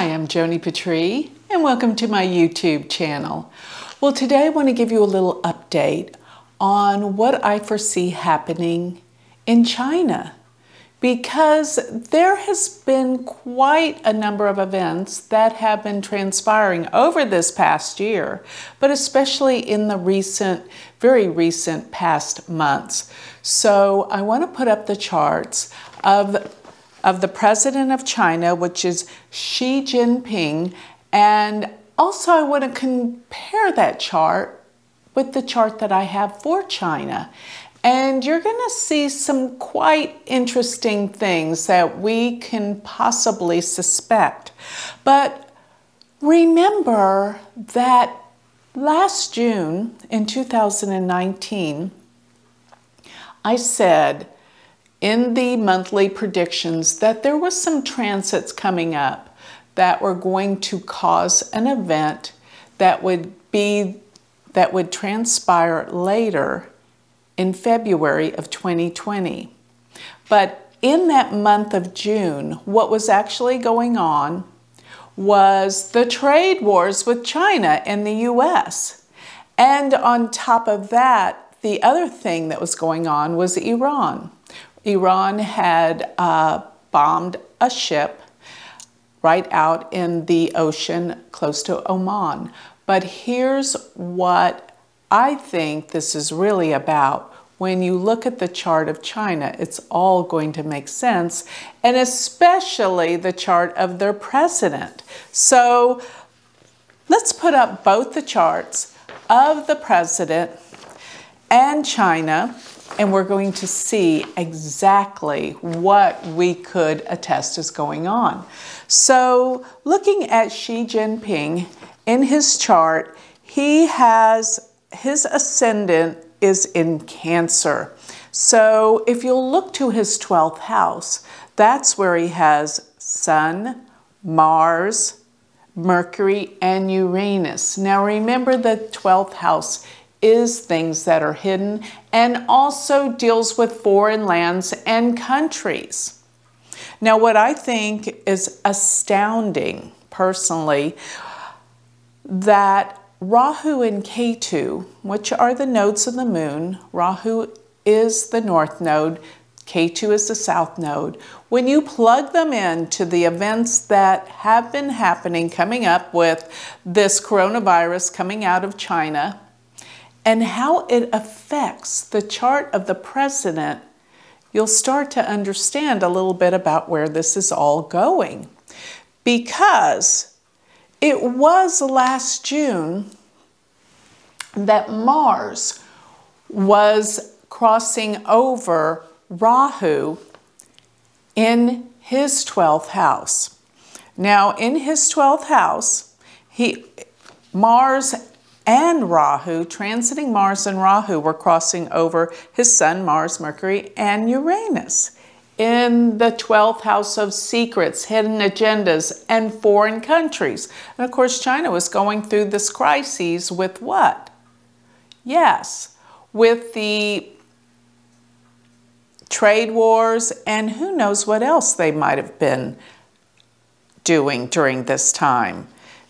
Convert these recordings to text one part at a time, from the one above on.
Hi, I'm Joni Patry, and welcome to my YouTube channel. Well, today I want to give you a little update on what I foresee happening in China, because there has been quite a number of events that have been transpiring over this past year, but especially in the very recent past months. So I want to put up the charts of the president of China, which is Xi Jinping, and also I want to compare that chart with the chart that I have for China. And you're going to see some quite interesting things that we can possibly suspect. But remember that last June in 2019, I said in the monthly predictions that there was some transits coming up that were going to cause an event that would transpire later in February of 2020. But in that month of June, what was actually going on was the trade wars with China and the US. And on top of that, the other thing that was going on was Iran. Iran had bombed a ship right out in the ocean close to Oman. But here's what I think this is really about. When you look at the chart of China, it's all going to make sense, and especially the chart of their president. So let's put up both the charts of the president and China, and we're going to see exactly what we could attest is going on. So looking at Xi Jinping, in his chart, his ascendant is in Cancer. So if you'll look to his 12th house, that's where he has Sun, Mars, Mercury, and Uranus. Now remember, the 12th house is things that are hidden and also deals with foreign lands and countries. Now, what I think is astounding, personally, that Rahu and Ketu, which are the nodes of the moon, Rahu is the north node, Ketu is the south node. When you plug them into the events that have been happening, coming up with this coronavirus coming out of China, and how it affects the chart of the president, you'll start to understand a little bit about where this is all going. Because it was last June that Mars was crossing over Rahu in his 12th house. Now, in his 12th house, Mars and Rahu, transiting Mars and Rahu, were crossing over his Sun, Mars, Mercury, and Uranus in the 12th house of secrets, hidden agendas, and foreign countries. And of course, China was going through this crisis with what? Yes, with the trade wars, and who knows what else they might have been doing during this time.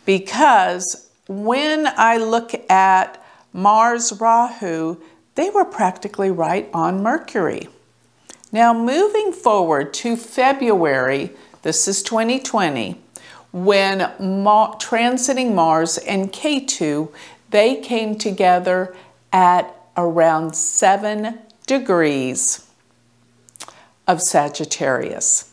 Because when I look at Mars, Rahu, they were practically right on Mercury. Now, moving forward to February, this is 2020, when transiting Mars and Ketu, they came together at around 7 degrees of Sagittarius.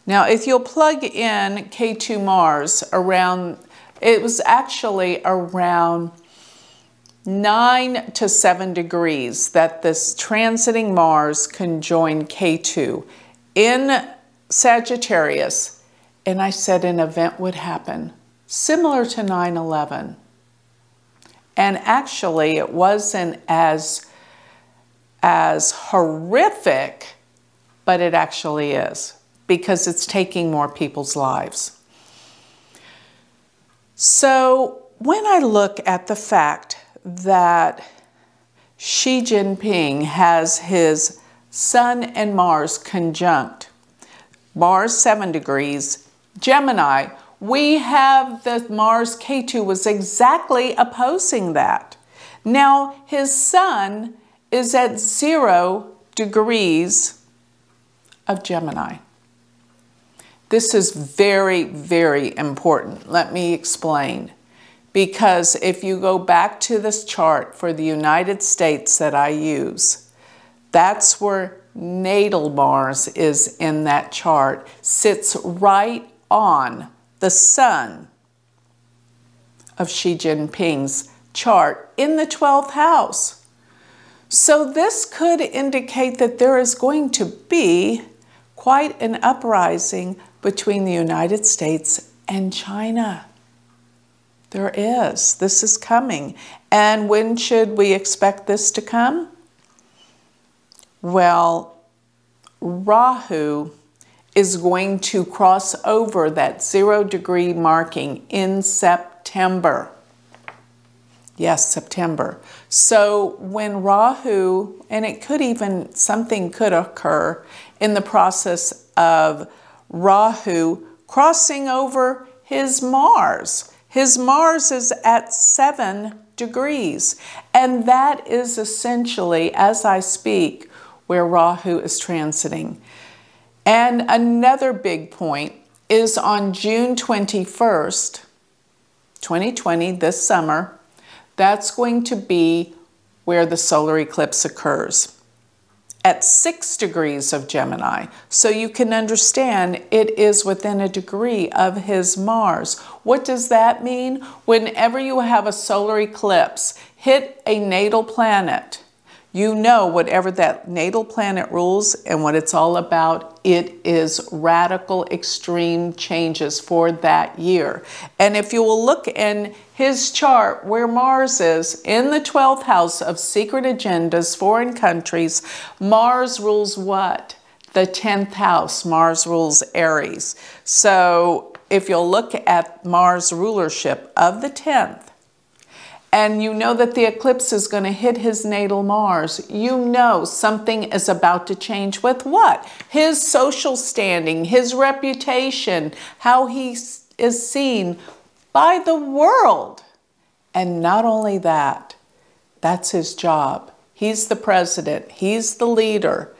Now, if you'll plug in Ketu Mars around, it was actually around 9 to 7 degrees that this transiting Mars conjoined Ketu in Sagittarius. And I said an event would happen similar to 9/11. And actually, it wasn't as horrific, but it actually is, because it's taking more people's lives. So when I look at the fact that Xi Jinping has his Sun and Mars conjunct, Mars 7 degrees, Gemini, we have the Mars K2 was exactly opposing that. Now, his sun is at 0 degrees of Gemini. This is very, very important. Let me explain. Because if you go back to this chart for the United States that I use, that's where natal Mars is in that chart, sits right on the sun of Xi Jinping's chart in the 12th house. So this could indicate that there is going to be quite an uprising between the United States and China. There is. This is coming. And when should we expect this to come? Well, Rahu is going to cross over that 0 degree marking in September. Yes, September. So when Rahu, and it could even, something could occur in the process of Rahu crossing over his Mars. His Mars is at 7 degrees. And that is essentially, as I speak, where Rahu is transiting. And another big point is on June 21st, 2020, this summer, that's going to be where the solar eclipse occurs at 6 degrees of Gemini. So you can understand it is within a degree of his Mars. What does that mean? Whenever you have a solar eclipse hit a natal planet, you know whatever that natal planet rules and what it's all about, it is radical extreme changes for that year. And if you will look in his chart where Mars is in the 12th house of secret agendas, foreign countries, Mars rules what? The 10th house. Mars rules Aries. So if you'll look at Mars rulership of the 10th, and you know that the eclipse is going to hit his natal Mars, you know something is about to change with what? His social standing, his reputation, how he is seen by the world. And not only that, that's his job. He's the president, he's the leader,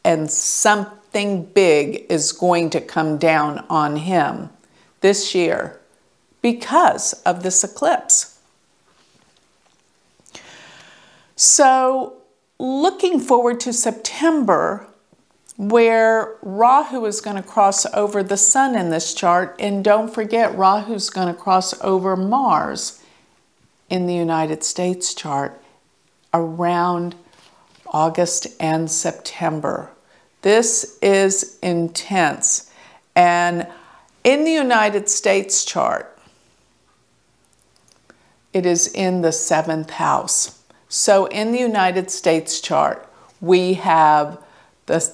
and something big is going to come down on him this year because of this eclipse. So looking forward to September, where Rahu is going to cross over the sun in this chart, and don't forget Rahu's going to cross over Mars in the United States chart around August and September. This is intense. And in the United States chart, it is in the 7th house. So in the United States chart, we have the,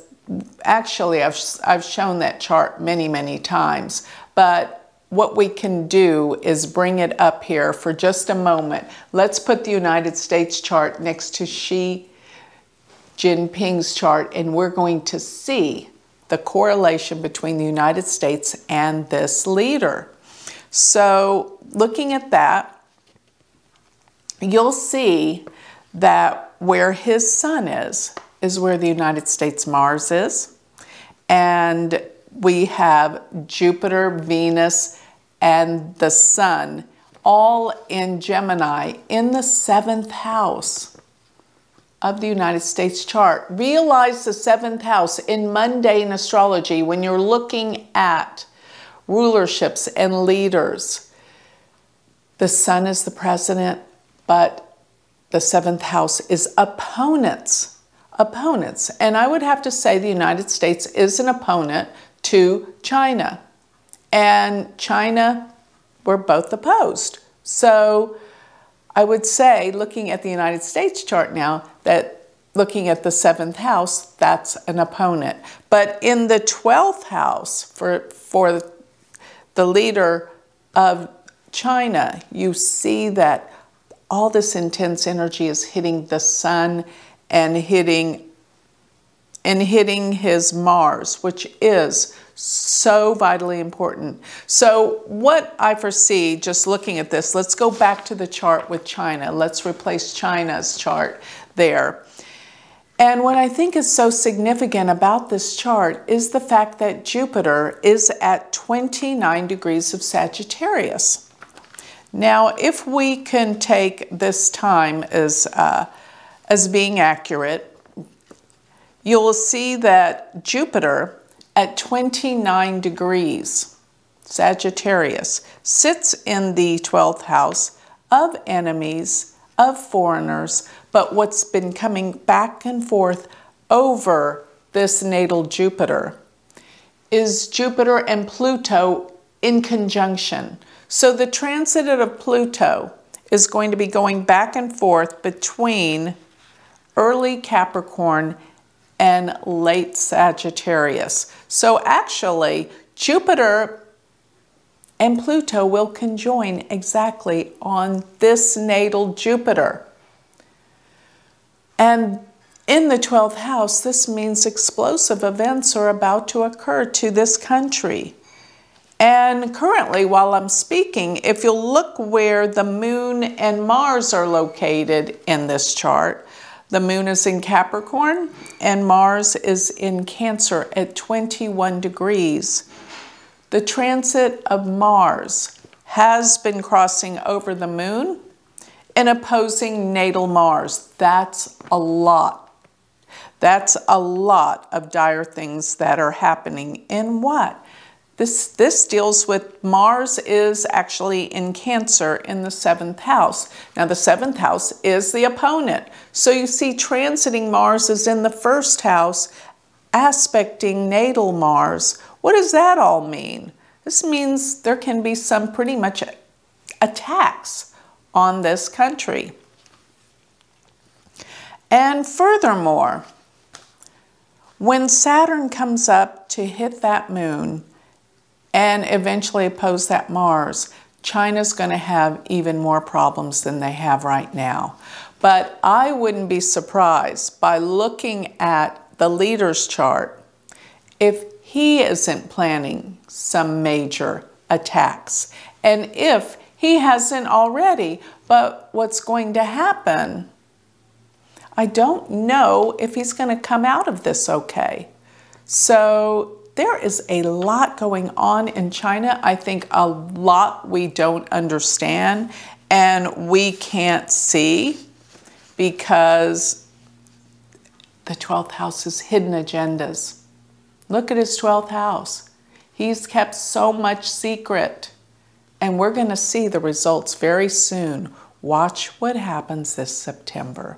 actually I've shown that chart many, many times, but what we can do is bring it up here for just a moment. Let's put the United States chart next to Xi Jinping's chart, and we're going to see the correlation between the United States and this leader. So looking at that, you'll see that where his sun is where the United States Mars is. And we have Jupiter, Venus, and the sun all in Gemini in the 7th house of the United States chart. Realize the 7th house in mundane astrology, when you're looking at rulerships and leaders, the sun is the president, but the 7th house is opponents. Opponents. And I would have to say the United States is an opponent to China. And China, we're both opposed. So I would say, looking at the United States chart now, that looking at the 7th house, that's an opponent. But in the 12th house, for the leader of China, you see that all this intense energy is hitting the sun and hitting his Mars, which is So vitally important. So what I foresee, just looking at this, let's go back to the chart with China. Let's replace China's chart there. And what I think is so significant about this chart is the fact that Jupiter is at 29 degrees of Sagittarius. Now, if we can take this time as being accurate, you'll see that Jupiter at 29 degrees Sagittarius sits in the 12th house of enemies, of foreigners, but what's been coming back and forth over this natal Jupiter is Jupiter and Pluto in conjunction. So the transit of Pluto is going to be going back and forth between early Capricorn and late Sagittarius. So actually, Jupiter and Pluto will conjoin exactly on this natal Jupiter. And in the 12th house, this means explosive events are about to occur to this country. And currently, while I'm speaking, if you'll look where the Moon and Mars are located in this chart, the Moon is in Capricorn and Mars is in Cancer at 21 degrees. The transit of Mars has been crossing over the Moon and opposing natal Mars. That's a lot. That's a lot of dire things that are happening. In what? This deals with Mars is actually in Cancer in the 7th house. Now the 7th house is the opponent. So you see transiting Mars is in the 1st house, aspecting natal Mars. What does that all mean? This means there can be some pretty much attacks on this country. And furthermore, when Saturn comes up to hit that Moon, and eventually oppose that Mars, China's going to have even more problems than they have right now. But I wouldn't be surprised by looking at the leader's chart if he isn't planning some major attacks. And if he hasn't already, but what's going to happen, I don't know if he's going to come out of this okay. So there is a lot going on in China. I think a lot we don't understand and we can't see because the 12th house is hidden agendas. Look at his 12th house. He's kept so much secret and we're going to see the results very soon. Watch what happens this September.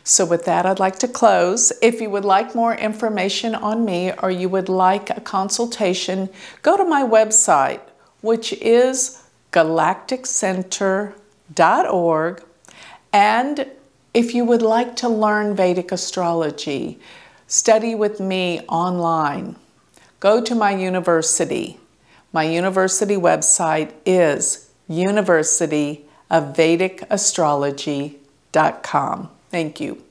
So with that, I'd like to close. If you would like more information on me or you would like a consultation, go to my website, which is galacticcenter.org. And if you would like to learn Vedic astrology, study with me online, go to my university. My university website is universityofvedicastrology.com. Thank you.